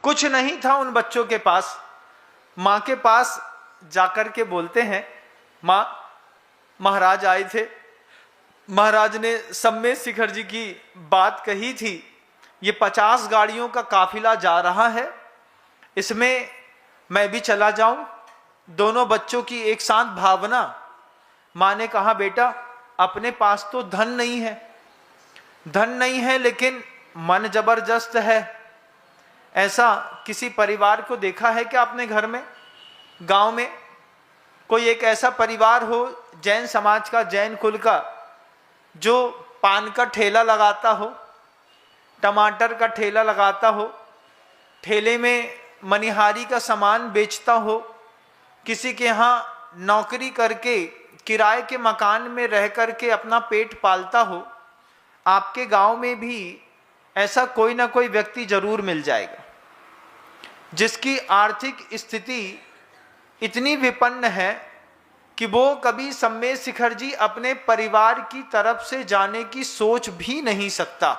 कुछ नहीं था उन बच्चों के पास। माँ के पास जाकर के बोलते हैं, माँ, महाराज आए थे, महाराज ने सम्मेद शिखर जी की बात कही थी, ये 50 गाड़ियों का काफिला जा रहा है, इसमें मैं भी चला जाऊं। दोनों बच्चों की एक साथ भावना। माँ ने कहा, बेटा अपने पास तो धन नहीं है, धन नहीं है लेकिन मन जबरदस्त है। ऐसा किसी परिवार को देखा है क्या अपने घर में, गांव में? कोई एक ऐसा परिवार हो जैन समाज का, जैन कुल का, जो पान का ठेला लगाता हो, टमाटर का ठेला लगाता हो, ठेले में मनिहारी का सामान बेचता हो, किसी के यहाँ नौकरी करके किराए के मकान में रह करके अपना पेट पालता हो। आपके गांव में भी ऐसा कोई ना कोई व्यक्ति जरूर मिल जाएगा जिसकी आर्थिक स्थिति इतनी विपन्न है कि वो कभी सम्मेद शिखर जी अपने परिवार की तरफ से जाने की सोच भी नहीं सकता।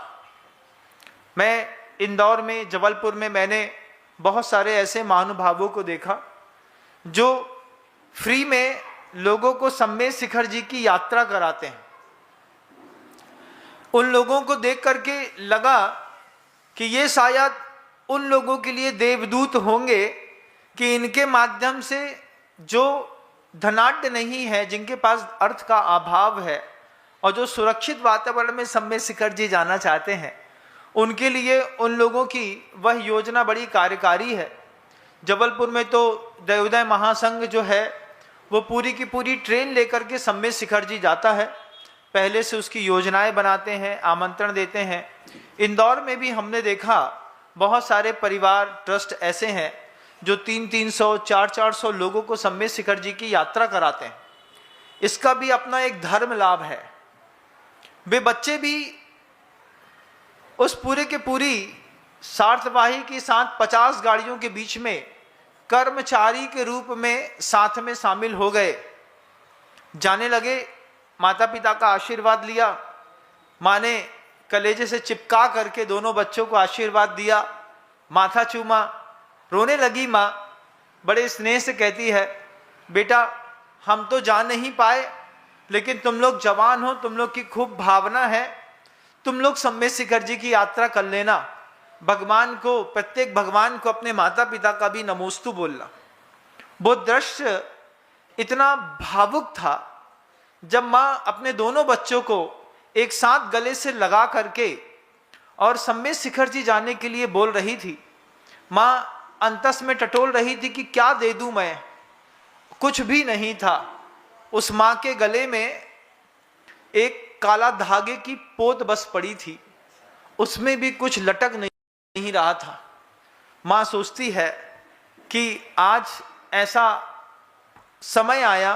मैं इंदौर में, जबलपुर में मैंने बहुत सारे ऐसे महानुभावों को देखा जो फ्री में लोगों को सम्मेद शिखर जी की यात्रा कराते हैं। उन लोगों को देख करके लगा कि ये शायद उन लोगों के लिए देवदूत होंगे कि इनके माध्यम से जो धनाढ्य नहीं है, जिनके पास अर्थ का अभाव है और जो सुरक्षित वातावरण में सम्मेद शिखर जी जाना चाहते हैं, उनके लिए उन लोगों की वह योजना बड़ी कार्यकारी है। जबलपुर में तो दयोदय महासंघ जो है वो पूरी की पूरी ट्रेन लेकर के सम्मेद शिखर जी जाता है, पहले से उसकी योजनाएं बनाते हैं, आमंत्रण देते हैं। इंदौर में भी हमने देखा बहुत सारे परिवार, ट्रस्ट ऐसे हैं जो 300-300, 400-400 लोगों को सम्मेद शिखर जी की यात्रा कराते हैं। इसका भी अपना एक धर्म लाभ है। वे बच्चे भी उस पूरे के पूरी सार्थवाही के साथ 50 गाड़ियों के बीच में कर्मचारी के रूप में साथ में शामिल हो गए। जाने लगे, माता पिता का आशीर्वाद लिया, माँ ने कलेजे से चिपका करके दोनों बच्चों को आशीर्वाद दिया, माथा चूमा। रोने लगी माँ, बड़े स्नेह से कहती है, बेटा हम तो जा नहीं पाए लेकिन तुम लोग जवान हो, तुम लोग की खूब भावना है, तुम लोग सम्मेद शिखर जी की यात्रा कर लेना। भगवान को, प्रत्येक भगवान को अपने माता पिता का भी नमोस्तु बोलना। वो दृश्य इतना भावुक था जब माँ अपने दोनों बच्चों को एक साथ गले से लगा करके और सम्मेद शिखर जी जाने के लिए बोल रही थी। माँ अंतस में टटोल रही थी कि क्या दे दूं मैं, कुछ भी नहीं था। उस माँ के गले में एक काला धागे की पोत बस पड़ी थी, उसमें भी कुछ लटक नहीं रहा था। माँ सोचती है कि आज ऐसा समय आया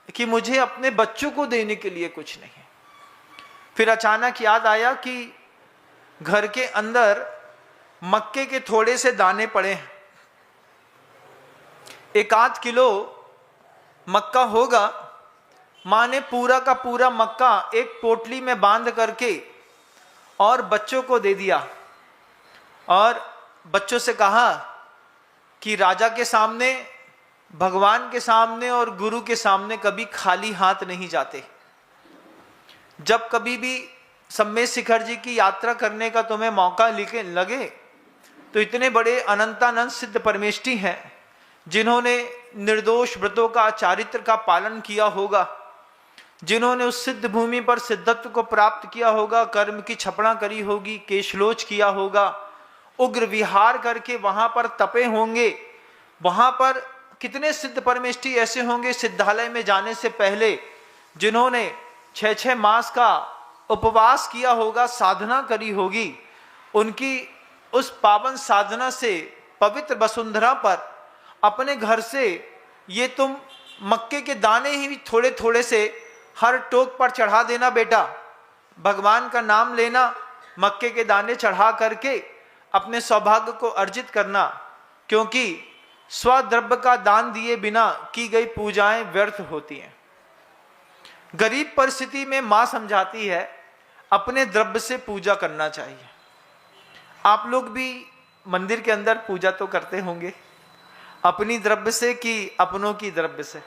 कि मुझे अपने बच्चों को देने के लिए कुछ नहीं। फिर अचानक याद आया कि घर के अंदर मक्के के थोड़े से दाने पड़े हैं, 1-8 किलो मक्का होगा। माँ ने पूरा का पूरा मक्का एक पोटली में बांध करके और बच्चों को दे दिया और बच्चों से कहा कि राजा के सामने, भगवान के सामने और गुरु के सामने कभी खाली हाथ नहीं जाते। जब कभी भी सम्मेद शिखर जी की यात्रा करने का तुम्हें मौका लगे तो इतने बड़े अनंतानंद सिद्ध परमेष्ठी हैं जिन्होंने निर्दोष व्रतों का, चारित्र का पालन किया होगा, जिन्होंने उस सिद्ध भूमि पर सिद्धत्व को प्राप्त किया होगा, कर्म की छपड़ा करी होगी, केशलोच किया होगा, उग्र विहार करके वहां पर तपे होंगे। वहां पर कितने सिद्ध परमेष्ठी ऐसे होंगे सिद्धालय में जाने से पहले जिन्होंने 6-6 मास का उपवास किया होगा, साधना करी होगी। उनकी उस पावन साधना से पवित्र वसुंधरा पर अपने घर से ये तुम मक्के के दाने ही थोड़े थोड़े से हर टोक पर चढ़ा देना बेटा, भगवान का नाम लेना, मक्के के दाने चढ़ा करके अपने सौभाग्य को अर्जित करना, क्योंकि स्वद्रव्य का दान दिए बिना की गई पूजाएं व्यर्थ होती हैं। गरीब परिस्थिति में मां समझाती है अपने द्रव्य से पूजा करना चाहिए। आप लोग भी मंदिर के अंदर पूजा तो करते होंगे, अपनी द्रव्य से कि अपनों की द्रव्य से?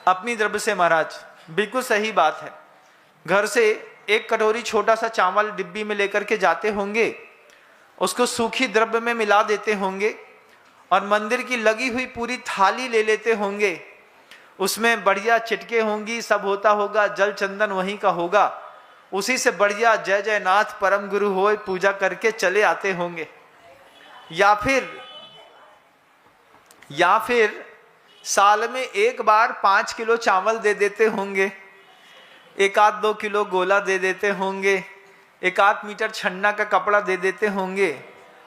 अपनी द्रव्य से महाराज, बिल्कुल सही बात है। घर से एक कटोरी छोटा सा चावल डिब्बी में लेकर के जाते होंगे, उसको सूखी द्रव्य में मिला देते होंगे और मंदिर की लगी हुई पूरी थाली ले लेते होंगे, उसमें बढ़िया चिटके होंगी, सब होता होगा, जल चंदन वहीं का होगा, उसी से बढ़िया जय जय नाथ परम गुरु होए पूजा करके चले आते होंगे। या फिर साल में एक बार 5 किलो चावल दे देते होंगे, 1-2 किलो गोला दे देते होंगे, 1 मीटर छन्ना का कपड़ा दे देते होंगे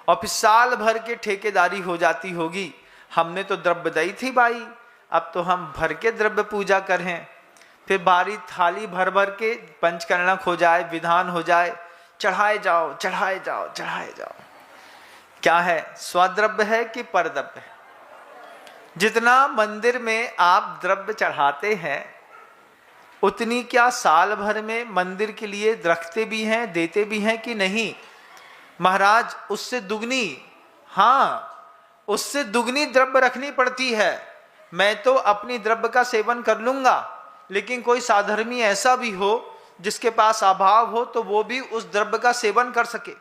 और फिर साल भर के ठेकेदारी हो जाती होगी। हमने तो द्रव्य दई थी भाई, अब तो हम भर के द्रव्य पूजा करें। फिर बारी थाली भर भर के पंचकर्णक हो जाए, विधान हो जाए, चढ़ाए जाओ चढ़ाए जाओ चढ़ाए जाओ। क्या है, स्वद्रव्य है कि परद्रव्य है? जितना मंदिर में आप द्रव्य चढ़ाते हैं उतनी क्या साल भर में मंदिर के लिए रखते भी हैं, देते भी हैं कि नहीं? महाराज उससे दुगनी, हाँ उससे दुगनी द्रव्य रखनी पड़ती है। मैं तो अपनी द्रव्य का सेवन कर लूंगा, लेकिन कोई साधर्मी ऐसा भी हो जिसके पास अभाव हो तो वो भी उस द्रव्य का सेवन कर सके।